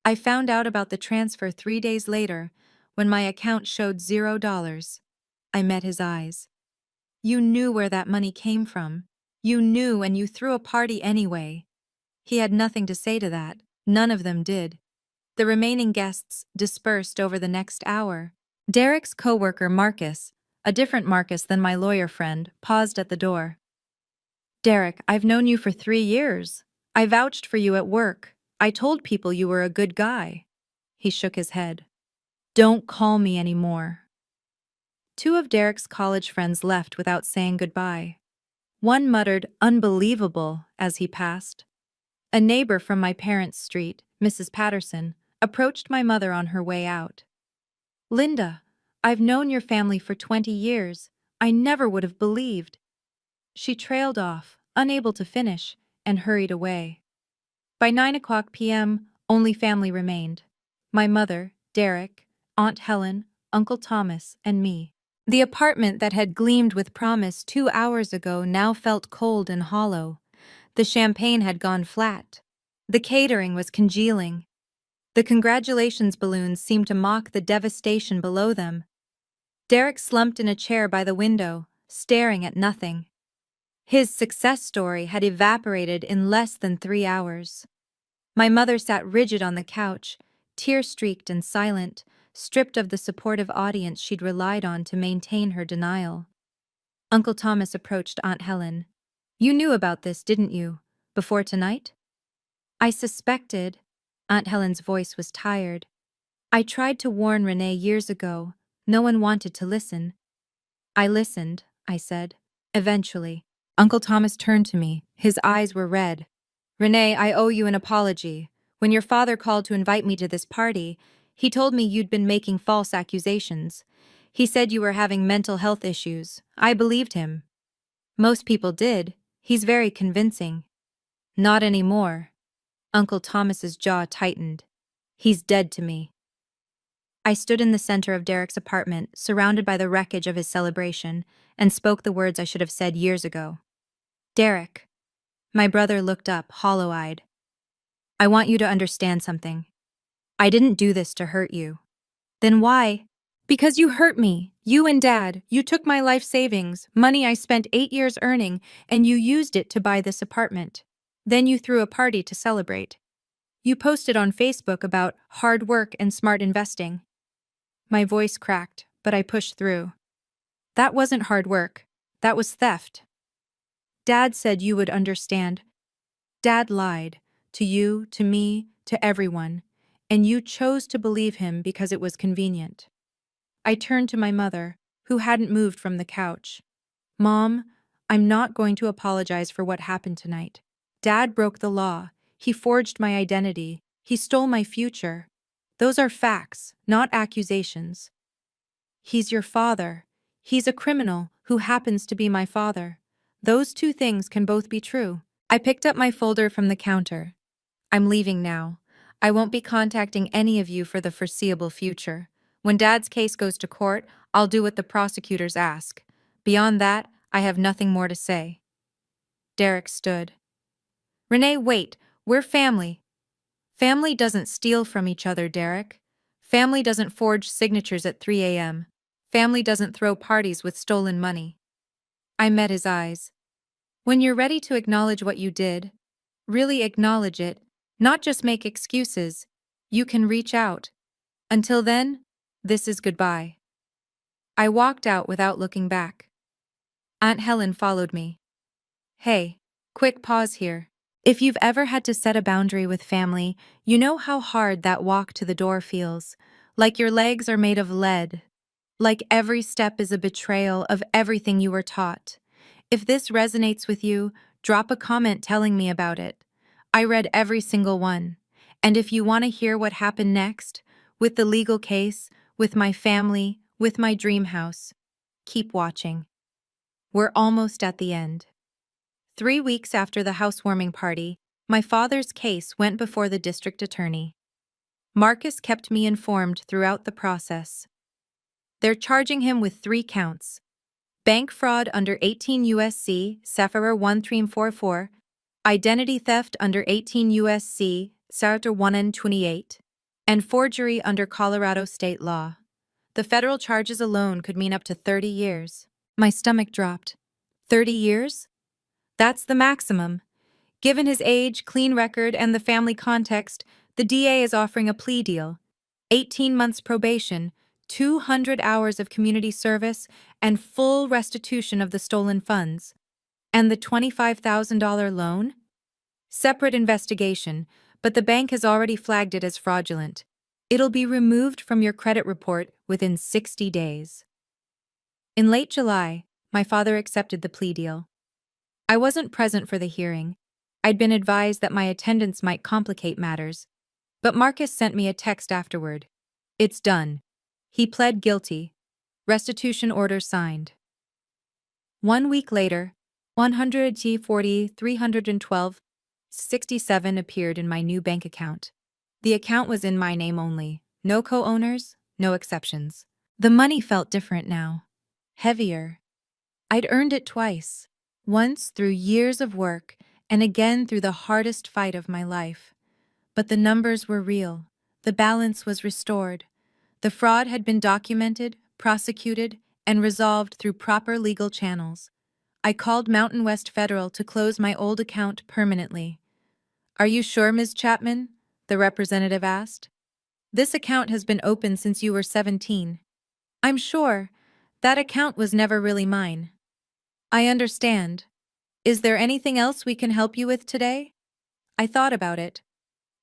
I found out about the transfer 3 days later, when my account showed $0. I met his eyes. You knew where that money came from. You knew, and you threw a party anyway. He had nothing to say to that. None of them did. The remaining guests dispersed over the next hour. Derek's coworker, Marcus, a different Marcus than my lawyer friend, paused at the door. Derek, I've known you for 3 years. I vouched for you at work. I told people you were a good guy. He shook his head. Don't call me anymore. Two of Derek's college friends left without saying goodbye. One muttered, "Unbelievable," as he passed. A neighbor from my parents' street, Mrs. Patterson, approached my mother on her way out. Linda, I've known your family for 20 years. I never would have believed. She trailed off, unable to finish, and hurried away. By 9 p.m., only family remained. My mother, Derek, Aunt Helen, Uncle Thomas, and me. The apartment that had gleamed with promise 2 hours ago now felt cold and hollow. The champagne had gone flat. The catering was congealing. The congratulations balloons seemed to mock the devastation below them. Derek slumped in a chair by the window, staring at nothing. His success story had evaporated in less than 3 hours. My mother sat rigid on the couch, tear-streaked and silent, stripped of the supportive audience she'd relied on to maintain her denial. Uncle Thomas approached Aunt Helen. You knew about this, didn't you? Before tonight? I suspected. Aunt Helen's voice was tired. I tried to warn Renee years ago. No one wanted to listen. I listened, I said. Eventually. Uncle Thomas turned to me. His eyes were red. Renee, I owe you an apology. When your father called to invite me to this party, he told me you'd been making false accusations. He said you were having mental health issues. I believed him. Most people did. He's very convincing. Not anymore. Uncle Thomas's jaw tightened. He's dead to me. I stood in the center of Derek's apartment, surrounded by the wreckage of his celebration, and spoke the words I should have said years ago. Derek. My brother looked up, hollow-eyed. I want you to understand something. I didn't do this to hurt you. Then why? Because you hurt me. You and Dad. You took my life savings, money I spent 8 years earning, and you used it to buy this apartment. Then you threw a party to celebrate. You posted on Facebook about hard work and smart investing. My voice cracked, but I pushed through. That wasn't hard work. That was theft. Dad said you would understand. Dad lied. To you, to me, to everyone. And you chose to believe him because it was convenient. I turned to my mother, who hadn't moved from the couch. Mom, I'm not going to apologize for what happened tonight. Dad broke the law. He forged my identity. He stole my future. Those are facts, not accusations. He's your father. He's a criminal who happens to be my father. Those two things can both be true. I picked up my folder from the counter. I'm leaving now. I won't be contacting any of you for the foreseeable future. When Dad's case goes to court, I'll do what the prosecutors ask. Beyond that, I have nothing more to say. Derek stood. Renee, wait. We're family. Family doesn't steal from each other, Derek. Family doesn't forge signatures at 3 a.m. Family doesn't throw parties with stolen money. I met his eyes. When you're ready to acknowledge what you did, really acknowledge it, not just make excuses, you can reach out. Until then, this is goodbye. I walked out without looking back. Aunt Helen followed me. Hey, quick pause here. If you've ever had to set a boundary with family, you know how hard that walk to the door feels. Like your legs are made of lead. Like every step is a betrayal of everything you were taught. If this resonates with you, drop a comment telling me about it. I read every single one. And if you want to hear what happened next, with the legal case, with my family, with my dream house, keep watching. We're almost at the end. 3 weeks after the housewarming party, my father's case went before the district attorney. Marcus kept me informed throughout the process. They're charging him with 3 counts: bank fraud under 18 U.S.C. SFR 1344, identity theft under 18 U.S.C. SFR 128, and forgery under Colorado state law. The federal charges alone could mean up to 30 years. My stomach dropped. 30 years? That's the maximum. Given his age, clean record, and the family context, the DA is offering a plea deal: 18 months probation, 200 hours of community service, and full restitution of the stolen funds. And the $25,000 loan? Separate investigation, but the bank has already flagged it as fraudulent. It'll be removed from your credit report within 60 days. In late July, my father accepted the plea deal. I wasn't present for the hearing. I'd been advised that my attendance might complicate matters, but Marcus sent me a text afterward. It's done. He pled guilty. Restitution order signed. 1 week later, 140,312.67 appeared in my new bank account. The account was in my name only. No co-owners, no exceptions. The money felt different now. Heavier. I'd earned it twice. Once through years of work, and again through the hardest fight of my life. But the numbers were real. The balance was restored. The fraud had been documented, prosecuted, and resolved through proper legal channels. I called Mountain West Federal to close my old account permanently. "Are you sure, Ms. Chapman?" the representative asked. "This account has been open since you were 17. "I'm sure. That account was never really mine." "I understand. Is there anything else we can help you with today?" I thought about it.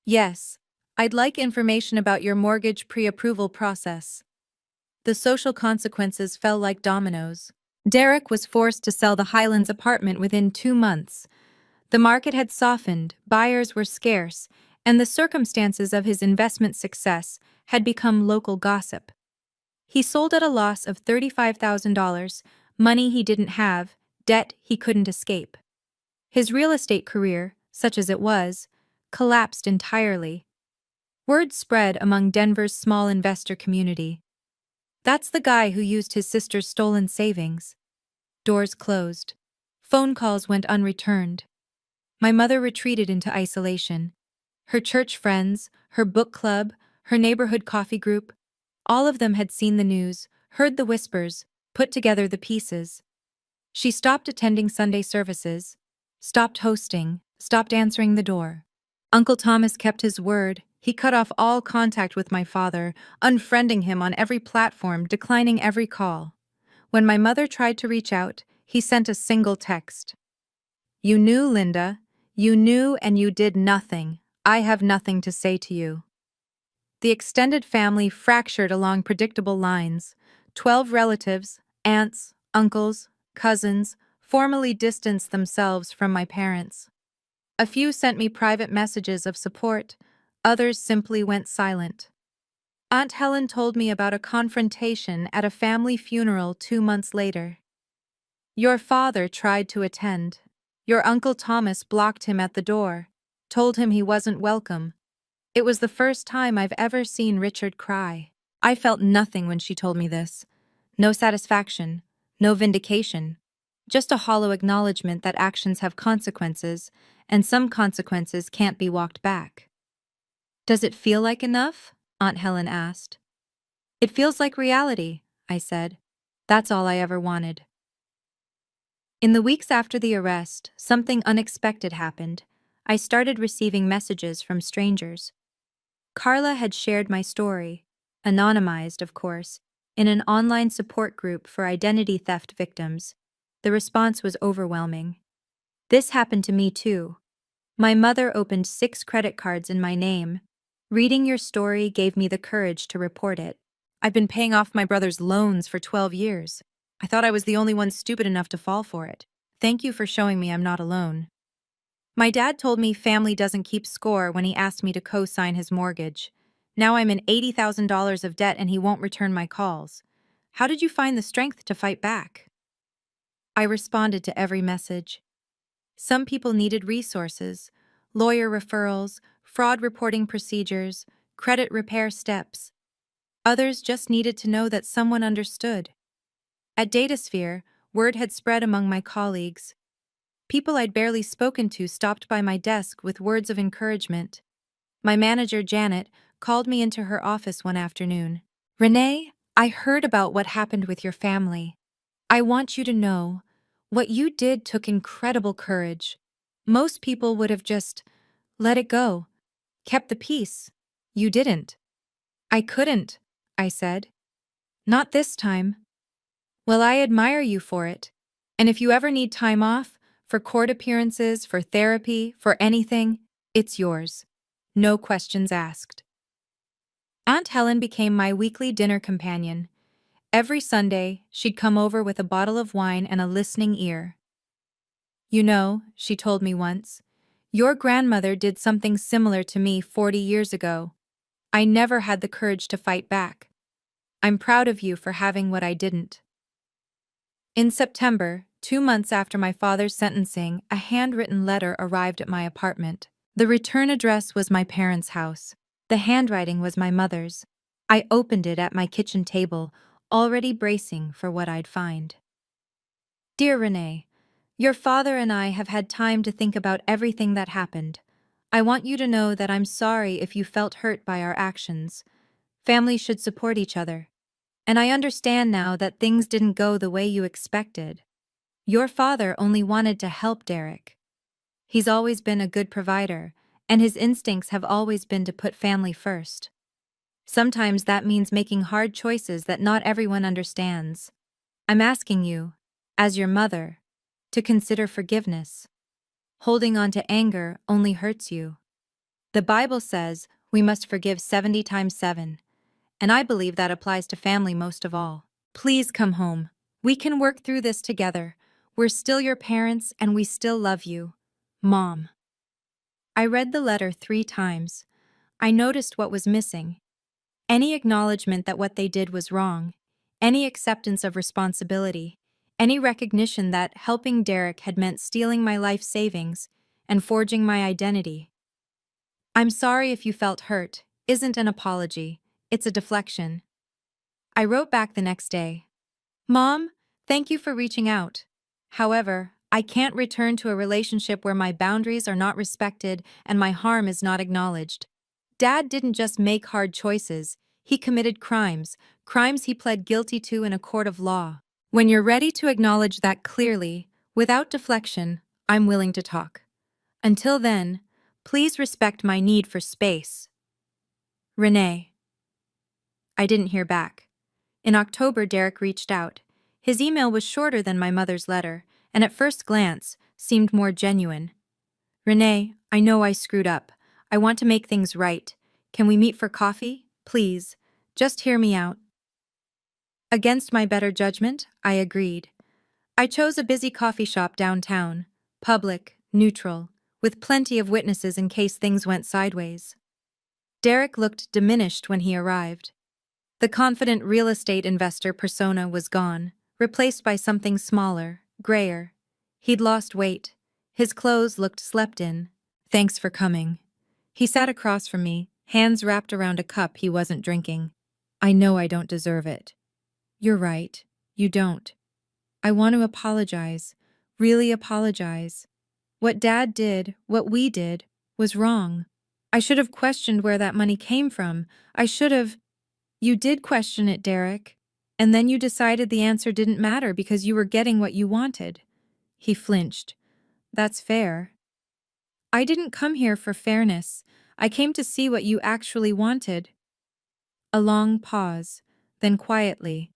"Yes, I'd like information about your mortgage pre-approval process." The social consequences fell like dominoes. Derek was forced to sell the Highlands apartment within 2 months. The market had softened, buyers were scarce, and the circumstances of his investment success had become local gossip. He sold at a loss of $35,000, money he didn't have, debt he couldn't escape. His real estate career, such as it was, collapsed entirely. Word spread among Denver's small investor community. "That's the guy who used his sister's stolen savings." Doors closed. Phone calls went unreturned. My mother retreated into isolation. Her church friends, her book club, her neighborhood coffee group, all of them had seen the news, heard the whispers, put together the pieces. She stopped attending Sunday services, stopped hosting, stopped answering the door. Uncle Thomas kept his word. He cut off all contact with my father, unfriending him on every platform, declining every call. When my mother tried to reach out, he sent a single text. "You knew, Linda. You knew and you did nothing. I have nothing to say to you." The extended family fractured along predictable lines. 12 relatives, aunts, uncles, cousins, formally distanced themselves from my parents. A few sent me private messages of support, others simply went silent. Aunt Helen told me about a confrontation at a family funeral 2 months later. "Your father tried to attend. Your Uncle Thomas blocked him at the door, told him he wasn't welcome." It was the first time I've ever seen Richard cry. I felt nothing when she told me this. No satisfaction, no vindication. Just a hollow acknowledgement that actions have consequences, and some consequences can't be walked back. "Does it feel like enough?" Aunt Helen asked. "It feels like reality," I said. "That's all I ever wanted." In the weeks after the arrest, something unexpected happened. I started receiving messages from strangers. Carla had shared my story, anonymized, of course, in an online support group for identity theft victims. The response was overwhelming. "This happened to me too. My mother opened 6 credit cards in my name. Reading your story gave me the courage to report it. I've been paying off my brother's loans for 12 years. I thought I was the only one stupid enough to fall for it. Thank you for showing me I'm not alone." My dad told me family doesn't keep score when he asked me to co-sign his mortgage. Now I'm in $80,000 of debt and he won't return my calls. How did you find the strength to fight back? I responded to every message. Some people needed resources, lawyer referrals, fraud reporting procedures, credit repair steps. Others just needed to know that someone understood. At Datasphere, Word had spread among my colleagues. People I'd barely spoken to stopped by my desk with words of encouragement. My manager, Janet, called me into her office one afternoon. "Renee, I heard about what happened with your family. I want you to know, what you did took incredible courage. Most people would have just let it go, kept the peace. You didn't." "I couldn't," I said. "Not this time." "Well, I admire you for it. And if you ever need time off, for court appearances, for therapy, for anything, it's yours. No questions asked." Aunt Helen became my weekly dinner companion. Every Sunday, she'd come over with a bottle of wine and a listening ear. "You know," she told me once, "your grandmother did something similar to me 40 years ago. I never had the courage to fight back. I'm proud of you for having what I didn't." In September, 2 months after my father's sentencing, a handwritten letter arrived at my apartment. The return address was my parents' house. The handwriting was my mother's. I opened it at my kitchen table, already bracing for what I'd find. "Dear Renee, your father and I have had time to think about everything that happened. I want you to know that I'm sorry if you felt hurt by our actions. Families should support each other. And I understand now that things didn't go the way you expected. Your father only wanted to help Derek. He's always been a good provider, and his instincts have always been to put family first. Sometimes that means making hard choices that not everyone understands. I'm asking you, as your mother, to consider forgiveness. Holding on to anger only hurts you. The Bible says we must forgive 70 times 7, and I believe that applies to family most of all. Please come home. We can work through this together. We're still your parents and we still love you. Mom." I read the letter 3 times. I noticed what was missing. Any acknowledgement that what they did was wrong, any acceptance of responsibility, any recognition that helping Derek had meant stealing my life savings and forging my identity. "I'm sorry if you felt hurt" isn't an apology, it's a deflection. I wrote back the next day. "Mom, thank you for reaching out. However, I can't return to a relationship where my boundaries are not respected and my harm is not acknowledged. Dad didn't just make hard choices, he committed crimes, crimes he pled guilty to in a court of law. When you're ready to acknowledge that clearly, without deflection, I'm willing to talk. Until then, please respect my need for space. Renee." I didn't hear back. In October, Derek reached out. His email was shorter than my mother's letter, and at first glance, seemed more genuine. "Renee, I know I screwed up. I want to make things right. Can we meet for coffee? Please. Just hear me out." Against my better judgment, I agreed. I chose a busy coffee shop downtown, public, neutral, with plenty of witnesses in case things went sideways. Derek looked diminished when he arrived. The confident real estate investor persona was gone, replaced by something smaller, grayer. He'd lost weight. His clothes looked slept in. "Thanks for coming." He sat across from me, hands wrapped around a cup he wasn't drinking. "I know I don't deserve it." "You're right. You don't. I want to apologize. Really apologize. What Dad did, what we did, was wrong. I should have questioned where that money came from. I should have—" "You did question it, Derek. And then you decided the answer didn't matter because you were getting what you wanted." He flinched. "That's fair." "I didn't come here for fairness. I came to see what you actually wanted." A long pause, then quietly.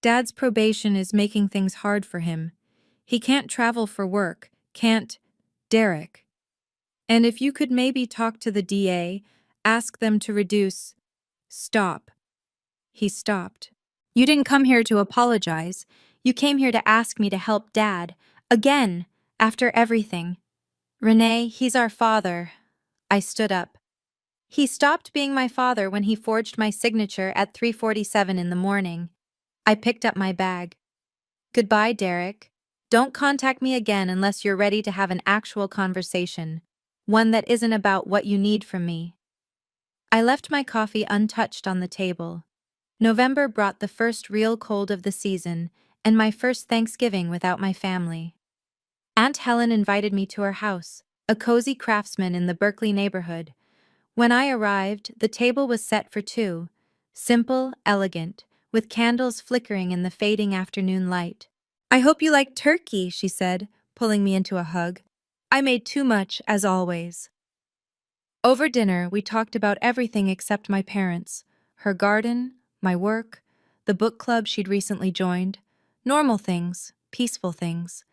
"Dad's probation is making things hard for him. He can't travel for work, can't— Derek. And if you could maybe talk to the DA, ask them to reduce—" "Stop." He stopped. "You didn't come here to apologize. You came here to ask me to help Dad. Again, after everything." "Renee, he's our father." I stood up. "He stopped being my father when he forged my signature at 3:47 in the morning." I picked up my bag. "Goodbye, Derek. Don't contact me again unless you're ready to have an actual conversation, one that isn't about what you need from me." I left my coffee untouched on the table. November brought the first real cold of the season, and my first Thanksgiving without my family. Aunt Helen invited me to her house, a cozy craftsman in the Berkeley neighborhood. When I arrived, the table was set for two, simple, elegant, with candles flickering in the fading afternoon light. "I hope you like turkey," she said, pulling me into a hug. "I made too much, as always." Over dinner, we talked about everything except my parents, her garden, my work, the book club she'd recently joined. Normal things, peaceful things.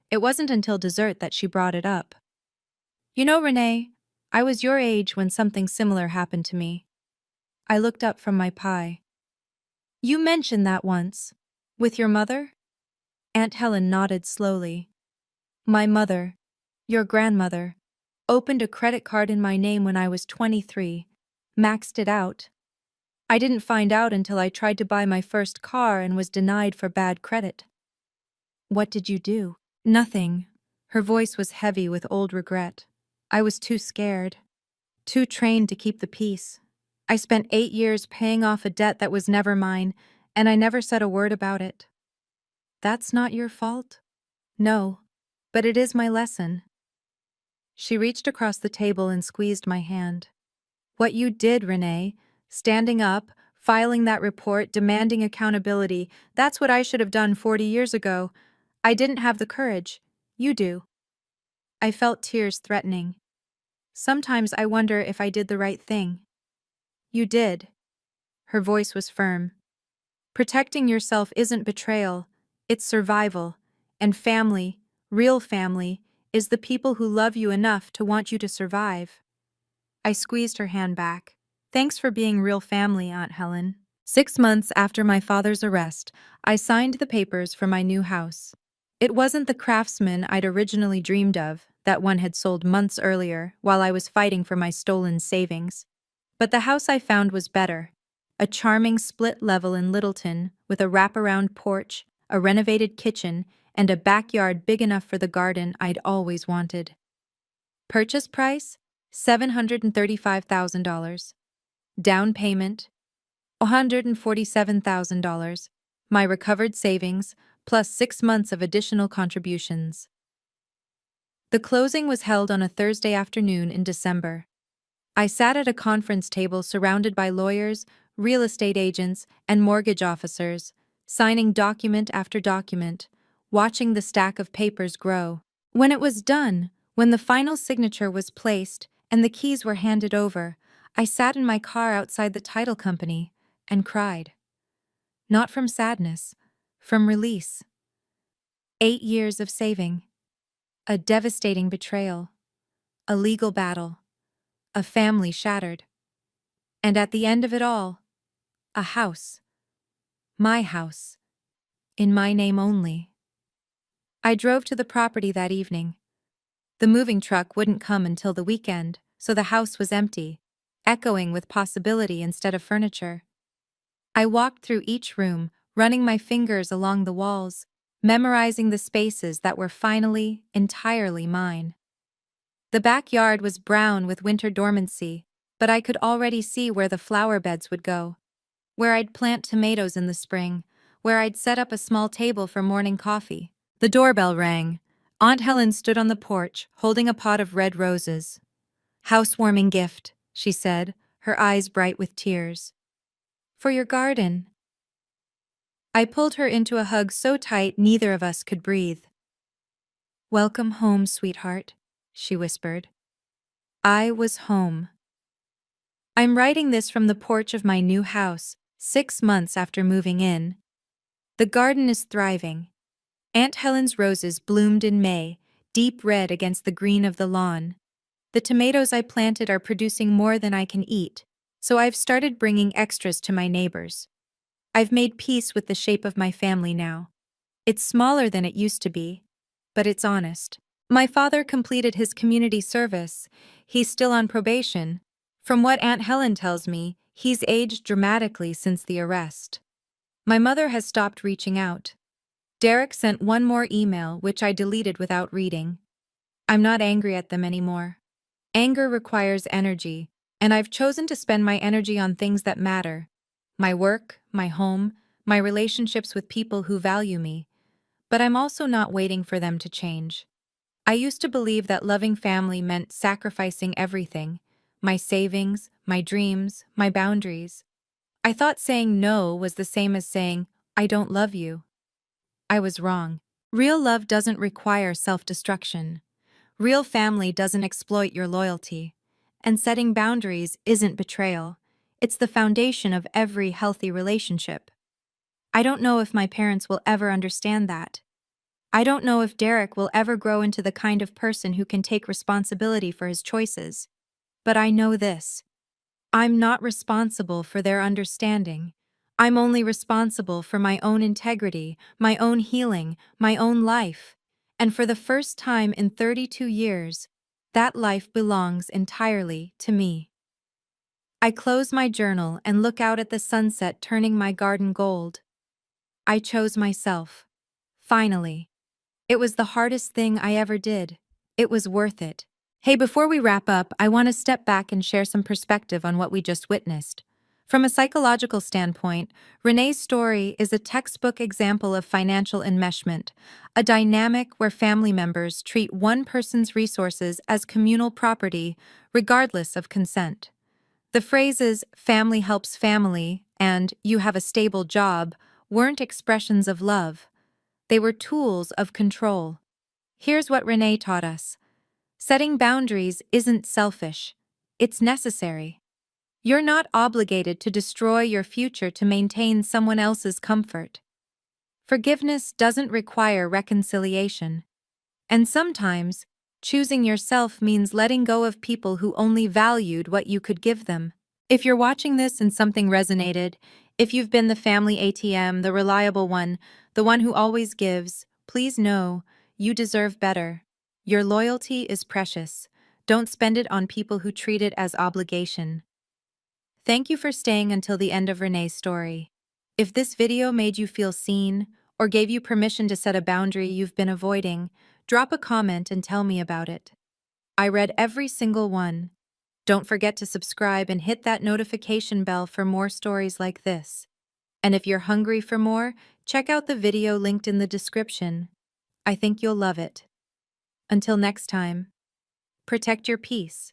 It wasn't until dessert that she brought it up. "You know, Renee, I was your age when something similar happened to me." I looked up from my pie. "You mentioned that once. With your mother?" Aunt Helen nodded slowly. "My mother, your grandmother, opened a credit card in my name when I was 23, maxed it out. I didn't find out until I tried to buy my first car and was denied for bad credit." "What did you do?" "Nothing." Her voice was heavy with old regret. "I was too scared. Too trained to keep the peace. I spent 8 years paying off a debt that was never mine, and I never said a word about it." "That's not your fault?" "No, but it is my lesson." She reached across the table and squeezed my hand. "What you did, Renee, standing up, filing that report, demanding accountability, that's what I should have done 40 years ago. I didn't have the courage. You do." I felt tears threatening. "Sometimes I wonder if I did the right thing." "You did." Her voice was firm. "Protecting yourself isn't betrayal, it's survival. And family, real family, is the people who love you enough to want you to survive." I squeezed her hand back. "Thanks for being real family, Aunt Helen." 6 months after my father's arrest, I signed the papers for my new house. It wasn't the craftsman I'd originally dreamed of, that one had sold months earlier while I was fighting for my stolen savings. But the house I found was better. A charming split level in Littleton with a wraparound porch, a renovated kitchen, and a backyard big enough for the garden I'd always wanted. Purchase price? $735,000. Down payment? $147,000. My recovered savings, plus 6 months of additional contributions. The closing was held on a Thursday afternoon in December. I sat at a conference table surrounded by lawyers, real estate agents, and mortgage officers, signing document after document, watching the stack of papers grow. When it was done, when the final signature was placed and the keys were handed over, I sat in my car outside the title company and cried. Not from sadness, from release. 8 years of saving. A devastating betrayal. A legal battle. A family shattered. And at the end of it all, a house. My house. In my name only. I drove to the property that evening. The moving truck wouldn't come until the weekend, so the house was empty, echoing with possibility instead of furniture. I walked through each room, running my fingers along the walls, memorizing the spaces that were finally, entirely mine. The backyard was brown with winter dormancy, but I could already see where the flower beds would go. Where I'd plant tomatoes in the spring, where I'd set up a small table for morning coffee. The doorbell rang. Aunt Helen stood on the porch, holding a pot of red roses. "Housewarming gift," she said, her eyes bright with tears. "For your garden." I pulled her into a hug so tight neither of us could breathe. "Welcome home, sweetheart," she whispered. I was home. I'm writing this from the porch of my new house, 6 months after moving in. The garden is thriving. Aunt Helen's roses bloomed in May, deep red against the green of the lawn. The tomatoes I planted are producing more than I can eat, so I've started bringing extras to my neighbors. I've made peace with the shape of my family now. It's smaller than it used to be, but it's honest. My father completed his community service. He's still on probation. From what Aunt Helen tells me, he's aged dramatically since the arrest. My mother has stopped reaching out. Derek sent one more email, which I deleted without reading. I'm not angry at them anymore. Anger requires energy, and I've chosen to spend my energy on things that matter. My work, my home, my relationships with people who value me, but I'm also not waiting for them to change. I used to believe that loving family meant sacrificing everything: my savings, my dreams, my boundaries. I thought saying no was the same as saying, I don't love you. I was wrong. Real love doesn't require self-destruction. Real family doesn't exploit your loyalty. And setting boundaries isn't betrayal. It's the foundation of every healthy relationship. I don't know if my parents will ever understand that. I don't know if Derek will ever grow into the kind of person who can take responsibility for his choices. But I know this: I'm not responsible for their understanding. I'm only responsible for my own integrity, my own healing, my own life. And for the first time in 32 years, that life belongs entirely to me. I close my journal and look out at the sunset turning my garden gold. I chose myself. Finally. It was the hardest thing I ever did. It was worth it. Hey, before we wrap up, I want to step back and share some perspective on what we just witnessed. From a psychological standpoint, Renee's story is a textbook example of financial enmeshment, a dynamic where family members treat one person's resources as communal property, regardless of consent. The phrases "family helps family" and "you have a stable job" weren't expressions of love. They were tools of control. Here's what Renee taught us: setting boundaries isn't selfish, it's necessary. You're not obligated to destroy your future to maintain someone else's comfort. Forgiveness doesn't require reconciliation. And sometimes, choosing yourself means letting go of people who only valued what you could give them. If you're watching this and something resonated, if you've been the family ATM, the reliable one, the one who always gives, please know you deserve better. Your loyalty is precious. Don't spend it on people who treat it as obligation. Thank you for staying until the end of Renee's story. If this video made you feel seen or gave you permission to set a boundary you've been avoiding, drop a comment and tell me about it. I read every single one. Don't forget to subscribe and hit that notification bell for more stories like this. And if you're hungry for more, check out the video linked in the description. I think you'll love it. Until next time, protect your peace.